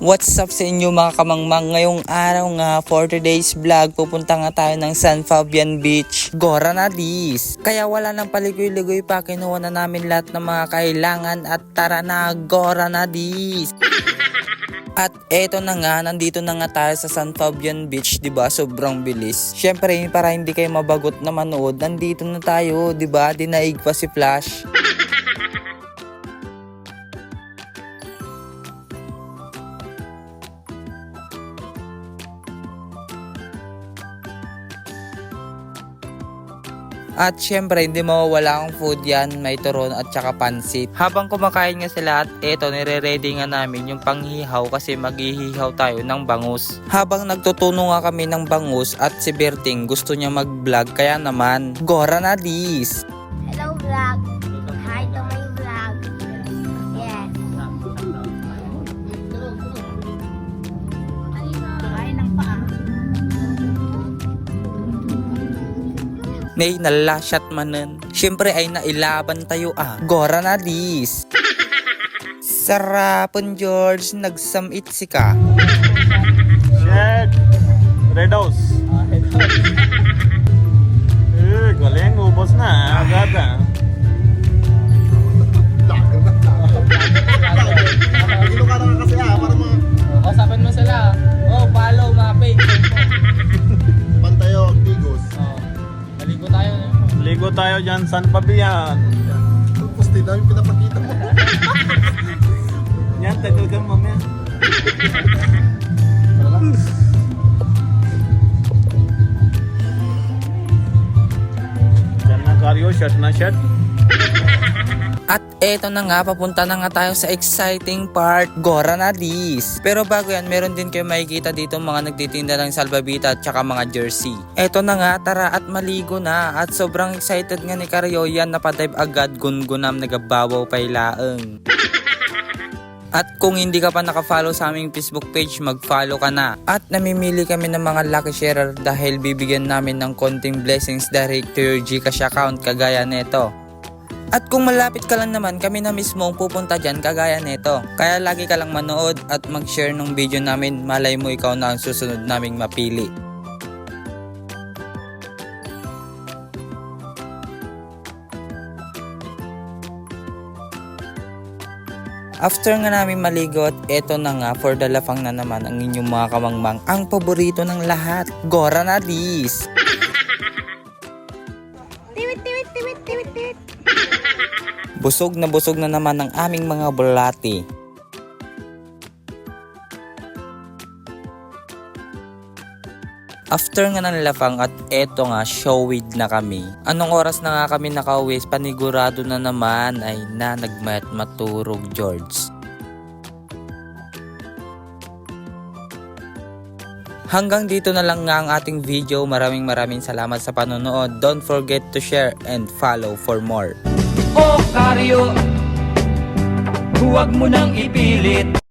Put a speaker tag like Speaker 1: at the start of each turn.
Speaker 1: What's up sa inyo mga kamangmang? Ngayong araw nga for today's vlog, pupunta nga tayo ng San Fabian Beach, Goranadis. Kaya wala nang paligoy-ligoy pa, kinuha na namin lahat ng mga kailangan at tara na Goranadis. At eto na nga, nandito na nga tayo sa San Fabian Beach, 'di ba? Sobrang bilis. Syempre, para hindi kayo mabagot na manood, nandito na tayo, 'di ba? Dinaig pa si Flash. At syempre, hindi mawawala ang food yan, may turon at saka pansit. Habang kumakain nga sila at eto, nire-ready nga namin yung panghihaw kasi maghihihaw tayo ng bangus. Habang nagtutuno nga kami ng bangus at si Berting gusto niya mag-vlog, kaya naman, Goranadis!
Speaker 2: Hello vlog! Hi to my vlog! Yes! Kain ng paa.
Speaker 1: May nalasyat manen. Siyempre ay nailaban tayo Goranadis! Sarapon George, nagsamit si ka.
Speaker 3: Shit! Red House. Galing, ubos na agad
Speaker 4: Gino ka na kasi para mga
Speaker 1: Kausapin mo sila. Follow mga page.
Speaker 4: pantayo, tigos.
Speaker 1: Maligo tayo.
Speaker 3: Ligo tayo dyan, San Fabian.
Speaker 4: Pusti dami pinapakita mo.
Speaker 3: Yan, tagal ka mamaya. Yan na karyo, shirt na shirt.
Speaker 1: At eto na nga, papunta na nga tayo sa exciting part, Goranadis. Pero bago yan, meron din kayo makikita dito mga nagtitinda ng salbabita at saka mga jersey. Eto na nga, tara at maligo na. At sobrang excited nga ni Karyo yan, napadive agad, gungunam, nagabawaw pailaeng. At kung hindi ka pa nakafollow sa aming Facebook page, mag-follow ka na. At namimili kami ng mga lucky sharer dahil bibigyan namin ng konting blessings direct to your Gcash account kagaya neto. At kung malapit ka lang naman, kami na mismo ang pupunta dyan kagaya neto. Kaya lagi ka lang manood at mag-share ng video namin, malay mo ikaw na ang susunod naming mapili. After nga namin maligo at eto na nga, for the lafang na naman ang inyong mga kamangmang, ang paborito ng lahat, Goranadis!
Speaker 2: Tiwit, tiwit, tiwit, tiwit, tiwit.
Speaker 1: Busog na naman ang aming mga bulati. After nga ng lafang at eto nga, showid na kami. Anong oras na nga kami nakauwi, panigurado na naman ay nagmayat maturog George. Hanggang dito na lang nga ang ating video. Maraming salamat sa panonood. Don't forget to share and follow for more.
Speaker 5: O Karyo, huwag mo nang ipilit.